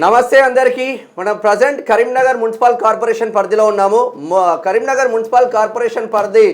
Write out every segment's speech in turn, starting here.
నమస్తే అందరికీ. మనం ప్రజెంట్ కరీంనగర్ మున్సిపల్ కార్పొరేషన్ పరిధిలో ఉన్నాము. కరీంనగర్ మున్సిపల్ కార్పొరేషన్ పరిధి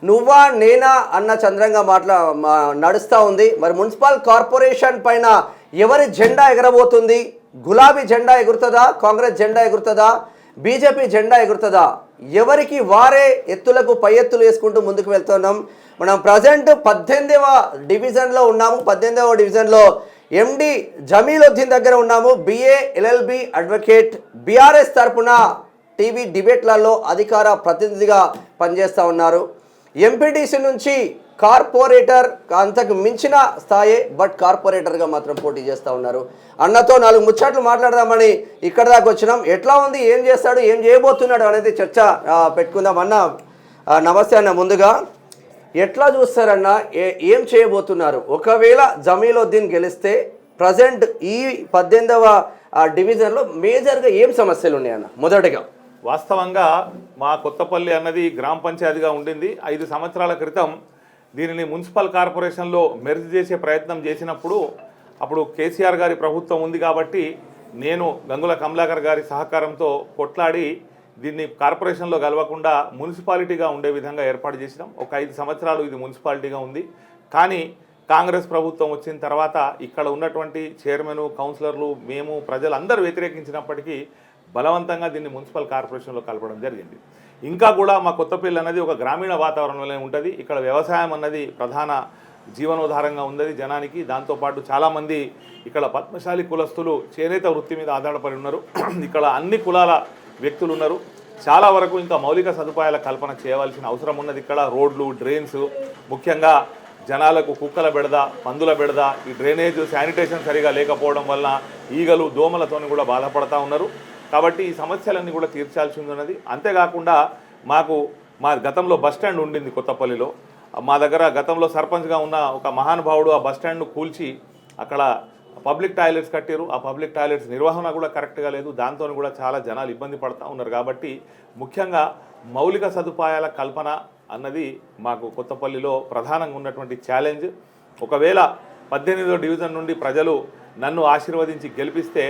నువ్వా నేనా అన్న చంద్రంగా నడుస్తూ ఉంది. మరి మున్సిపల్ కార్పొరేషన్ పైన ఎవరి జెండా ఎగరబోతుంది? గులాబీ జెండా ఎగురుతుందా? కాంగ్రెస్ జెండా ఎగురుతుందా? బీజేపీ జెండా ఎగురుతుందా? ఎవరికి వారే ఎత్తులకు పై ఎత్తులు వేసుకుంటూ ముందుకు వెళ్తున్నాం. మనం ప్రజెంట్ 18వ డివిజన్లో ఉన్నాము. 18వ డివిజన్లో ఎండి జమీలుద్దీన్ దగ్గర ఉన్నాము. బిఏ ఎల్ఎల్బి అడ్వకేట్, బీఆర్ఎస్ తరఫున టీవీ డిబేట్లలో అధికార ప్రతినిధిగా పనిచేస్తూ ఉన్నారు. ఎంపీటీసీ నుంచి కార్పొరేటర్, అంతకు మించిన స్థాయి, బట్ కార్పొరేటర్గా మాత్రం పోటీ చేస్తూ ఉన్నారు. అన్నతో 4 ముచ్చట్లు మాట్లాడదామని ఇక్కడ దాకా వచ్చినాం. ఎట్లా ఉంది, ఏం చేస్తాడు, ఏం చేయబోతున్నాడు అనేది చర్చ పెట్టుకుందాం. అన్న నమస్తే అన్న. ముందుగా ఎట్లా చూస్తారన్న, ఏం చేయబోతున్నారు? ఒకవేళ జమీలుద్దీన్ గెలిస్తే ప్రజెంట్ ఈ 18వ డివిజన్లో మేజర్గా ఏం సమస్యలు ఉన్నాయన్న? మొదటిగా వాస్తవంగా మా కొత్తపల్లి అన్నది గ్రామ పంచాయతీగా ఉండింది. 5 సంవత్సరాల క్రితం దీనిని మున్సిపల్ కార్పొరేషన్లో మెర్జ్ చేసే ప్రయత్నం చేసినప్పుడు అప్పుడు కేసీఆర్ గారి ప్రభుత్వం ఉంది కాబట్టి నేను గంగుల కమలాకర్ గారి సహకారంతో కొట్లాడి దీన్ని కార్పొరేషన్లో కలవకుండా మున్సిపాలిటీగా ఉండే విధంగా ఏర్పాటు చేసినాం. ఒక 5 సంవత్సరాలు ఇది మున్సిపాలిటీగా ఉంది. కానీ కాంగ్రెస్ ప్రభుత్వం వచ్చిన తర్వాత ఇక్కడ ఉన్నటువంటి చైర్మన్, కౌన్సిలర్లు, మేము, ప్రజలందరూ వ్యతిరేకించినప్పటికీ బలవంతంగా దీన్ని మున్సిపల్ కార్పొరేషన్లో కలపడం జరిగింది. ఇంకా కూడా మా కొత్తపల్లి అనేది ఒక గ్రామీణ వాతావరణంలో ఉంటుంది. ఇక్కడ వ్యవసాయం అన్నది ప్రధాన జీవనోధారంగా ఉంది జనానికి. దాంతోపాటు చాలామంది ఇక్కడ పద్మశాలి కులస్తులు చేనేత వృత్తి మీద ఆధారపడి ఉన్నారు. ఇక్కడ అన్ని కులాల వ్యక్తులు ఉన్నారు. చాలా వరకు ఇంకా మౌలిక సదుపాయాల కల్పన చేయవలసిన అవసరం ఉన్నది. ఇక్కడ రోడ్లు, డ్రైన్స్, ముఖ్యంగా జనాలకు కుక్కల బెడద, పందుల బెడద, ఈ డ్రైనేజ్ శానిటేషన్ సరిగా లేకపోవడం వలన ఈగలు, దోమలతో కూడా బాధపడుతూ ఉన్నారు. కాబట్టి ఈ సమస్యలన్నీ కూడా తీర్చాల్సి ఉన్నది. అంతేకాకుండా మా గతంలో బస్టాండ్ ఉండింది కొత్తపల్లిలో. మా దగ్గర గతంలో సర్పంచ్గా ఉన్న ఒక మహానుభావుడు ఆ బస్టాండ్ను కూల్చి అక్కడ పబ్లిక్ టాయిలెట్స్ కట్టారు. ఆ పబ్లిక్ టాయిలెట్స్ నిర్వహణ కూడా కరెక్ట్గా లేదు. దాంతో కూడా చాలా జనాలు ఇబ్బంది పడుతూ ఉన్నారు. కాబట్టి ముఖ్యంగా మౌలిక సదుపాయాల కల్పన అన్నది మాకు కొత్తపల్లిలో ప్రధానంగా ఉన్నటువంటి ఛాలెంజ్. ఒకవేళ 18వ డివిజన్ నుండి ప్రజలు నన్ను ఆశీర్వదించి గెలిపిస్తే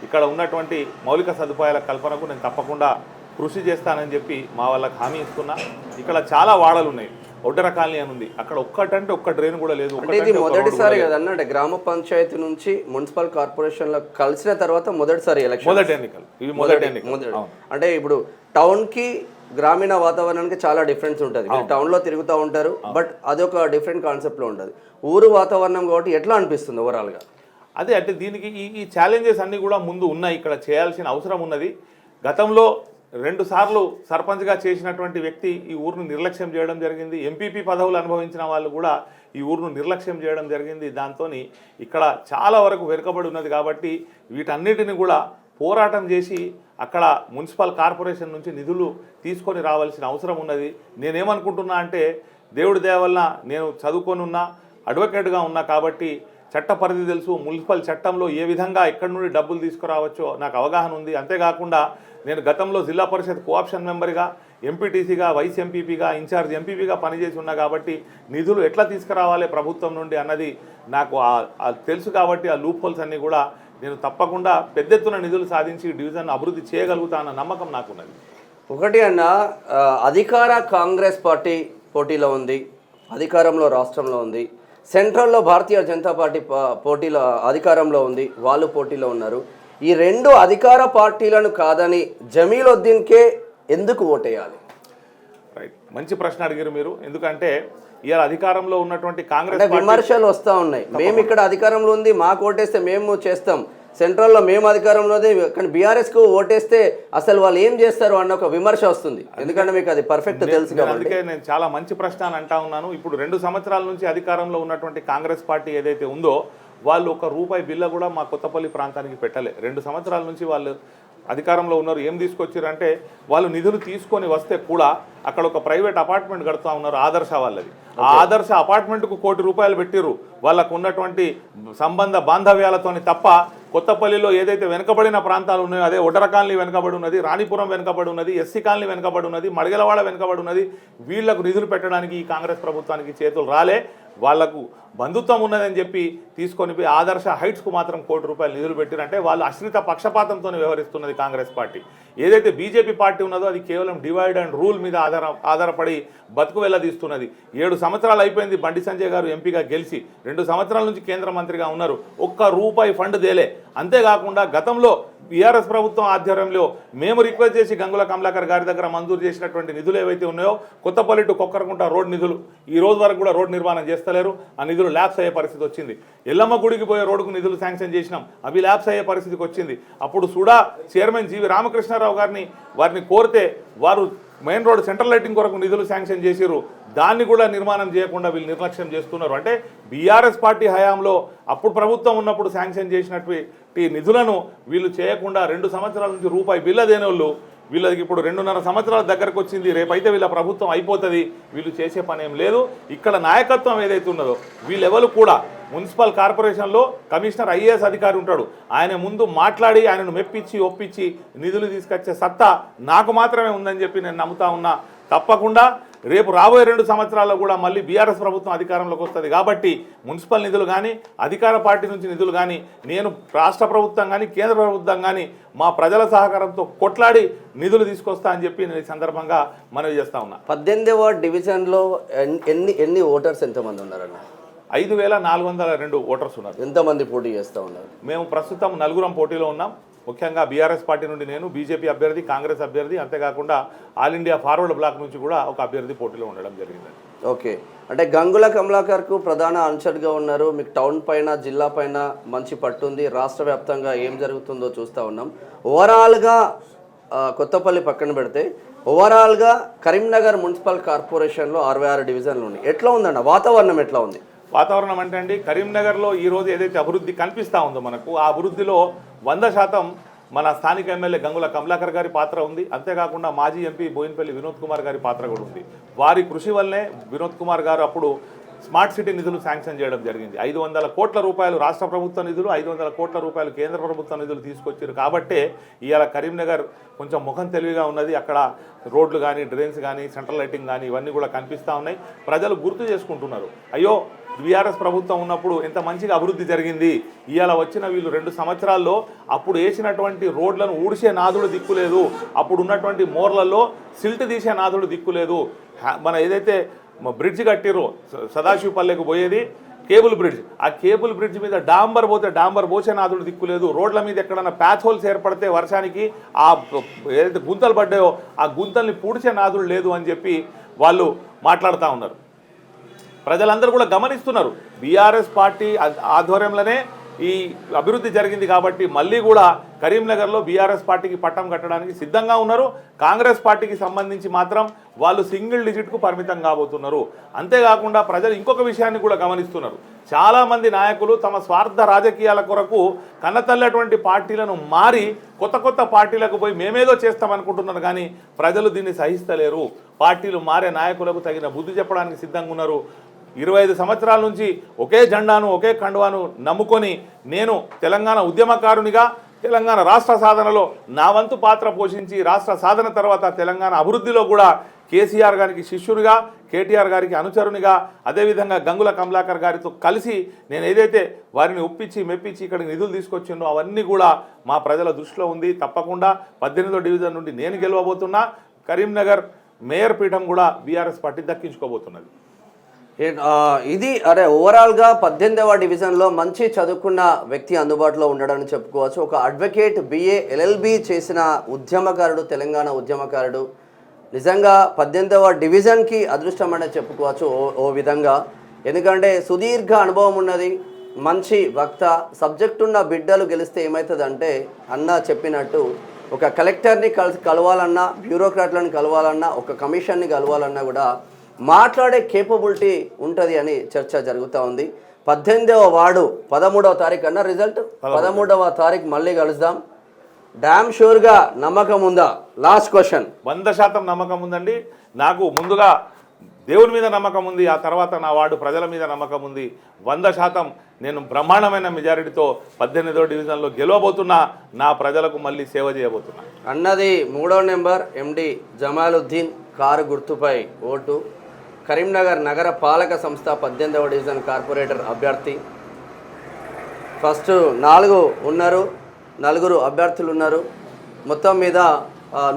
ఇక్కడ ఉన్నటువంటి మౌలిక సదుపాయాల కల్పనకు నేను తప్పకుండా కృషి చేస్తానని చెప్పి మా వాళ్ళకి హామీ ఇస్తున్నా. ఇక్కడ చాలా వాడలు ఉన్నాయి. ఒడ్డర కాలనీ అని ఉంది. అక్కడ ఒక్కటంటే ఒక్క డ్రైన్ కూడా లేదు. ఇది మొదటిసారి కదన్న, అంటే గ్రామ పంచాయతీ నుంచి మున్సిపల్ కార్పొరేషన్ లో కలిసిన తర్వాత మొదటి ఎన్నికలు. ఇవి మొదటి ఎన్నికలు. అంటే ఇప్పుడు టౌన్ కి గ్రామీణ వాతావరణానికి చాలా డిఫరెన్స్ ఉంటుంది. టౌన్ లో తిరుగుతూ ఉంటారు, బట్ అదొక డిఫరెంట్ కాన్సెప్ట్ లో ఉంటుంది. ఊరు వాతావరణం కాబట్టి ఎట్లా అనిపిస్తుంది ఓవరాల్ గా? అదే అంటే దీనికి ఈ ఛాలెంజెస్ అన్నీ కూడా ముందు ఉన్నాయి. ఇక్కడ చేయాల్సిన అవసరం ఉన్నది. గతంలో 2 సార్లు సర్పంచ్గా చేసినటువంటి వ్యక్తి ఈ ఊరును నిర్లక్ష్యం చేయడం జరిగింది. ఎంపీపీ పదవులు అనుభవించిన వాళ్ళు కూడా ఈ ఊరును నిర్లక్ష్యం చేయడం జరిగింది. దాంతో ఇక్కడ చాలా వరకు వెనుకబడి ఉన్నది. కాబట్టి వీటన్నిటిని కూడా పోరాటం చేసి అక్కడ మున్సిపల్ కార్పొరేషన్ నుంచి నిధులు తీసుకొని రావాల్సిన అవసరం ఉన్నది. నేనేమనుకుంటున్నా అంటే, దేవుడి దయ వల్ల నేను చదువుకొని ఉన్నా, అడ్వకేట్గా ఉన్నా కాబట్టి చట్ట పరిధి తెలుసు. మున్సిపల్ చట్టంలో ఏ విధంగా ఎక్కడి నుండి డబ్బులు తీసుకురావచ్చో నాకు అవగాహన ఉంది. అంతేకాకుండా నేను గతంలో జిల్లా పరిషత్ కోఆప్షన్ మెంబర్గా, ఎంపీటీసీగా, వైస్ ఎంపీపీగా, ఇన్ఛార్జ్ ఎంపీపీగా పనిచేసి ఉన్నా కాబట్టి నిధులు ఎట్లా తీసుకురావాలి ప్రభుత్వం నుండి అన్నది నాకు తెలుసు. కాబట్టి ఆ లూప్ హోల్స్ అన్నీ కూడా నేను తప్పకుండా పెద్ద ఎత్తున నిధులు సాధించి డివిజన్ అభివృద్ధి చేయగలుగుతా అన్న నమ్మకం నాకున్నది. ఒకటి అన్న, అధికార కాంగ్రెస్ పార్టీ పోటీలో ఉంది, అధికారంలో రాష్ట్రంలో ఉంది. సెంట్రల్లో భారతీయ జనతా పార్టీ పోటీలో అధికారంలో ఉంది, వాళ్ళు పోటీలో ఉన్నారు. ఈ 2 అధికార పార్టీలను కాదని జమీలుద్దీన్కే ఎందుకు ఓటేయాలి? రైట్, మంచి ప్రశ్న అడిగారు మీరు. ఎందుకంటే ఇవాళ అధికారంలో ఉన్నటువంటి కాంగ్రెస్ విమర్శలు వస్తూ ఉన్నాయి. మేము ఇక్కడ అధికారంలో ఉంది, మాకు ఓటేస్తే మేము చేస్తాం, సెంట్రల్లో మేము అధికారంలో ఉంది, కానీ బీఆర్ఎస్కు ఓటేస్తే అసలు వాళ్ళు ఏం చేస్తారు అన్న ఒక విమర్శ వస్తుంది. ఎందుకంటే మీకు అది పర్ఫెక్ట్ తెలుసు కాబట్టి. అందుకే నేను చాలా మంచి ప్రశ్న అని అంటా ఉన్నాను. ఇప్పుడు 2 సంవత్సరాల నుంచి అధికారంలో ఉన్నటువంటి కాంగ్రెస్ పార్టీ ఏదైతే ఉందో వాళ్ళు ₹1 బిల్ల కూడా మా కొత్తపల్లి ప్రాంతానికి పెట్టలే. 2 సంవత్సరాల నుంచి వాళ్ళు అధికారంలో ఉన్నారు. ఏం తీసుకొచ్చారంటే, వాళ్ళు నిధులు తీసుకొని వస్తే కూడా అక్కడ ఒక ప్రైవేట్ అపార్ట్మెంట్ కడుతూ ఉన్నారు, ఆదర్శ వాళ్ళది. ఆ ఆదర్శ అపార్ట్మెంట్కు ₹1 పెట్టిరు. వాళ్ళకు ఉన్నటువంటి సంబంధ బాంధవ్యాలతోని తప్ప కొత్తపల్లిలో ఏదైతే వెనుకబడిన ప్రాంతాలు ఉన్నాయో, అదే ఒడ్డర కాలనీ వెనుకబడి ఉన్నది, రాణిపురం వెనుకబడి ఉన్నది, ఎస్సీ కాలనీ వెనుకబడి ఉన్నది, మడిగలవాడ వెనుకబడి ఉన్నది. వీళ్లకు నిధులు పెట్టడానికి ఈ కాంగ్రెస్ ప్రభుత్వానికి చేతులు రాలే. వాళ్లకు బంధుత్వం ఉన్నదని చెప్పి తీసుకొని పోయి ఆదర్శ హైట్స్కు మాత్రం ₹1 కోటి నిధులు పెట్టిరంటే వాళ్ళు అశ్రిత పక్షపాతంతో వ్యవహరిస్తున్నది కాంగ్రెస్ పార్టీ. ఏదైతే బీజేపీ పార్టీ ఉన్నదో అది కేవలం డివైడ్ అండ్ రూల్ మీద ఆధారపడి బతుకు వెళ్ళదీస్తున్నది. 7 సంవత్సరాలు అయిపోయింది బండి సంజయ్ గారు ఎంపీగా గెలిచి, 2 సంవత్సరాల నుంచి కేంద్ర మంత్రిగా ఉన్నారు, ₹1 ఫండ్ దేలే. అంతేకాకుండా గతంలో బీఆర్ఎస్ ప్రభుత్వం ఆధ్వర్యంలో మేము రిక్వెస్ట్ చేసి గంగుల కమలాకర్ గారి దగ్గర మంజూరు చేసినటువంటి నిధులు ఏవైతే ఉన్నాయో కొత్తపల్లి టు కొక్కరకుంట రోడ్ నిధులు ఈ రోజు వరకు కూడా రోడ్ నిర్మాణం చేస్తలేరు. ఆ నిధులు ల్యాప్స్ అయ్యే పరిస్థితి వచ్చింది. ఎల్లమ్మ గుడికి పోయే రోడ్డుకు నిధులు శాంక్షన్ చేసినాం, అవి ల్యాప్స్ అయ్యే పరిస్థితికి వచ్చింది. అప్పుడు సుడా చైర్మన్ జీవి రామకృష్ణారావు వారిని కోరితే వారు మెయిన్ రోడ్ సెంట్రల్ లైటింగ్ కొరకు నిధులు శాంక్షన్ చేసిరు, దాన్ని కూడా నిర్మాణం చేయకుండా వీళ్ళు నిర్లక్ష్యం చేస్తున్నారు. అంటే బీఆర్ఎస్ పార్టీ హయాంలో అప్పుడు ప్రభుత్వం ఉన్నప్పుడు శాంక్షన్ చేసినటువంటి నిధులను వీళ్ళు చేయకుండా 2 సంవత్సరాల నుంచి రూపాయి బిల్ల దేనోళ్ళు వీళ్ళకి ఇప్పుడు 2.5 సంవత్సరాల దగ్గరకు వచ్చింది. రేపైతే వీళ్ళ ప్రభుత్వం అయిపోతుంది, వీళ్ళు చేసే పని ఏం లేదు. ఇక్కడ నాయకత్వం ఏదైతే ఉన్నదో వీళ్ళెవరు కూడా మున్సిపల్ కార్పొరేషన్లో కమిషనర్ ఐఏఎస్ అధికారి ఉంటాడు, ఆయన ముందు మాట్లాడి ఆయనను మెప్పించి ఒప్పించి నిధులు తీసుకొచ్చే సత్తా నాకు మాత్రమే ఉందని చెప్పి నేను నమ్ముతా ఉన్నా. తప్పకుండా రేపు రాబోయే 2 సంవత్సరాల్లో కూడా మళ్ళీ బీఆర్ఎస్ ప్రభుత్వం అధికారంలోకి వస్తుంది కాబట్టి మున్సిపల్ నిధులు కానీ అధికార పార్టీ నుంచి నిధులు కానీ నేను రాష్ట్ర ప్రభుత్వం కానీ కేంద్ర ప్రభుత్వం కానీ మా ప్రజల సహకారంతో కొట్లాడి నిధులు తీసుకొస్తా అని చెప్పి నేను ఈ సందర్భంగా మనవి చేస్తా ఉన్నా. 18వ డివిజన్లో ఎన్ని ఓటర్స్ ఎంతమంది ఉన్నారన్న? 5402 ఓటర్స్ ఉన్నారు. ఎంతమంది పోటీ చేస్తూ ఉన్నారు? మేము ప్రస్తుతం 4 పోటీలో ఉన్నాం. ముఖ్యంగా బీఆర్ఎస్ పార్టీ నుండి నేను, బీజేపీ అభ్యర్థి, కాంగ్రెస్ అభ్యర్థి, అంతేకాకుండా ఆల్ ఇండియా ఫార్వర్డ్ బ్లాక్ నుంచి కూడా ఒక అభ్యర్థి పోటీలో ఉండడం జరిగింది. ఓకే, అంటే గంగుల కమలాకర్కు ప్రధాన అనుచరుగా ఉన్నారు. మీకు టౌన్ పైన జిల్లా పైన మంచి పట్టుంది. రాష్ట్ర వ్యాప్తంగా ఏం జరుగుతుందో చూస్తూ ఉన్నాం. ఓవరాల్గా కొత్తపల్లి పక్కన పెడితే ఓవరాల్గా కరీంనగర్ మున్సిపల్ కార్పొరేషన్లో 66 డివిజన్లు ఉన్నాయి. ఎట్లా ఉందన్న వాతావరణం? ఎట్లా ఉంది వాతావరణం? అంటే అండి, కరీంనగర్లో ఈరోజు ఏదైతే అభివృద్ధి కనిపిస్తూ ఉందో మనకు, ఆ అభివృద్ధిలో 100% మన స్థానిక ఎమ్మెల్యే గంగుల కమలాకర్ గారి పాత్ర ఉంది. అంతేకాకుండా మాజీ ఎంపీ బోయినపల్లి వినోద్ కుమార్ గారి పాత్ర కూడా ఉంది. వారి కృషి వల్లనే వినోద్ కుమార్ గారు అప్పుడు స్మార్ట్ సిటీ నిధులు శాంక్షన్ చేయడం జరిగింది. 500 కోట్ల రూపాయలు రాష్ట్ర ప్రభుత్వ నిధులు, 500 కోట్ల రూపాయలు కేంద్ర ప్రభుత్వ నిధులు తీసుకొచ్చారు. కాబట్టే ఇవాళ కరీంనగర్ కొంచెం ముఖం తెలివిగా ఉన్నది. అక్కడ రోడ్లు కానీ, డ్రైన్స్ కానీ, సెంట్రల్ లైటింగ్ కానీ ఇవన్నీ కూడా కనిపిస్తూ ఉన్నాయి. ప్రజలు గుర్తు చేసుకుంటున్నారు, అయ్యో బీఆర్ఎస్ ప్రభుత్వం ఉన్నప్పుడు ఎంత మంచిగా అభివృద్ధి జరిగింది, ఇవాళ వచ్చిన వీళ్ళు 2 సంవత్సరాల్లో అప్పుడు వేసినటువంటి రోడ్లను ఊడిసే నాదుడు దిక్కులేదు, అప్పుడు ఉన్నటువంటి మోర్లలో సిల్ట్ తీసే నాదుడు దిక్కులేదు. మన ఏదైతే బ్రిడ్జ్ కట్టిరో సదాశివపల్లెకు పోయేది కేబుల్ బ్రిడ్జ్, ఆ కేబుల్ బ్రిడ్జ్ మీద డాంబర్ పోతే డాంబర్ పోసే నాదుడు దిక్కులేదు. రోడ్ల మీద ఎక్కడన్నా ప్యాచ్ హోల్స్ ఏర్పడితే వర్షానికి ఆ ఏదైతే గుంతలు పడ్డాయో ఆ గుంతల్ని పూడ్చే నాదుడు లేదు అని చెప్పి వాళ్ళు మాట్లాడుతూ ఉన్నారు. ప్రజలందరూ కూడా గమనిస్తున్నారు. బీఆర్ఎస్ పార్టీ ఆధ్వర్యంలోనే ఈ అభివృద్ధి జరిగింది కాబట్టి మళ్ళీ కూడా కరీంనగర్లో బీఆర్ఎస్ పార్టీకి పట్టం కట్టడానికి సిద్ధంగా ఉన్నారు. కాంగ్రెస్ పార్టీకి సంబంధించి మాత్రం వాళ్ళు సింగిల్ డిజిట్కు పరిమితం కాబోతున్నారు. అంతేకాకుండా ప్రజలు ఇంకొక విషయాన్ని కూడా గమనిస్తున్నారు. చాలామంది నాయకులు తమ స్వార్థ రాజకీయాల కొరకు కన్నతల్లటువంటి పార్టీలను మారి కొత్త పార్టీలకు పోయి మేమేదో చేస్తామనుకుంటున్నారు, కానీ ప్రజలు దీన్ని సహిస్తలేరు. పార్టీలు మారే నాయకులకు తగిన బుద్ధి చెప్పడానికి సిద్ధంగా ఉన్నారు. 25 సంవత్సరాల నుంచి ఒకే జెండాను ఒకే కండువాను నమ్ముకొని నేను తెలంగాణ ఉద్యమకారునిగా తెలంగాణ రాష్ట్ర సాధనలో నా వంతు పాత్ర పోషించి రాష్ట్ర సాధన తర్వాత తెలంగాణ అభివృద్ధిలో కూడా కేసీఆర్ గారికి శిష్యునిగా, కేటీఆర్ గారికి అనుచరునిగా, అదేవిధంగా గంగుల కమలాకర్ గారితో కలిసి నేను ఏదైతే వారిని ఒప్పించి మెప్పించి ఇక్కడికి నిధులు తీసుకొచ్చిండో అవన్నీ కూడా మా ప్రజల దృష్టిలో ఉంది. తప్పకుండా 18వ డివిజన్ నుండి నేను గెలవబోతున్నా. కరీంనగర్ మేయర్ పీఠం కూడా బీఆర్ఎస్ పార్టీ దక్కించుకోబోతున్నది. ఇది ఓవరాల్గా 18వ డివిజన్లో మంచి చదువుకున్న వ్యక్తి అందుబాటులో ఉండడని చెప్పుకోవచ్చు. ఒక అడ్వకేట్, BA LLB చేసిన ఉద్యమకారుడు, తెలంగాణ ఉద్యమకారుడు. నిజంగా 18వ డివిజన్కి అదృష్టం అనే చెప్పుకోవచ్చు ఓ విధంగా. ఎందుకంటే సుదీర్ఘ అనుభవం ఉన్నది, మంచి వక్త. సబ్జెక్ట్ ఉన్న బిడ్డలు గెలిస్తే ఏమవుతుందంటే అన్న చెప్పినట్టు ఒక కలెక్టర్ని కలవాలన్నా, బ్యూరోక్రాట్లను కలవాలన్నా, ఒక కమిషన్ని కలవాలన్నా కూడా మాట్లాడే కేపబిలిటీ ఉంటుంది అని చర్చ జరుగుతూ ఉంది. 18వ వార్డు 13వ తారీఖు అన్న రిజల్ట్ 13వ తారీఖు మళ్ళీ కలుద్దాం. డామ్ షూర్గా నమ్మకం ఉందా? Last question. 100% నమ్మకం ఉందండి. నాకు ముందుగా దేవుని మీద నమ్మకం ఉంది, ఆ తర్వాత నా వార్డు ప్రజల మీద నమ్మకం ఉంది. 100% నేను బ్రహ్మాండమైన మెజారిటీతో 18వ డివిజన్లో గెలవబోతున్నా. నా ప్రజలకు మళ్ళీ సేవ చేయబోతున్నా. అన్నది 3వ నెంబర్ MD జమాలుద్దీన్. కారు గుర్తుపై ఓటు. కరీంనగర్ నగర పాలక సంస్థ 18వ డివిజన్ కార్పొరేటర్ అభ్యర్థి. ఫస్ట్ నలుగురు అభ్యర్థులు ఉన్నారు. మొత్తం మీద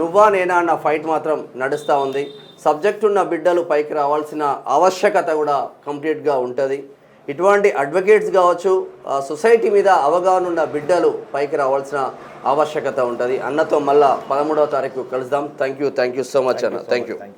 నువ్వా నేనా అన్న ఫైట్ మాత్రం నడుస్తూ ఉంది. సబ్జెక్ట్ ఉన్న బిడ్డలు పైకి రావాల్సిన ఆవశ్యకత కూడా కంప్లీట్గా ఉంటుంది. ఇటువంటి అడ్వకేట్స్ కావచ్చు, సొసైటీ మీద అవగాహన ఉన్న బిడ్డలు పైకి రావాల్సిన ఆవశ్యకత ఉంటుంది. అన్నతో మళ్ళా 13వ తారీఖు కలుద్దాం. థ్యాంక్ యూ సో మచ్ అన్న. Thank you.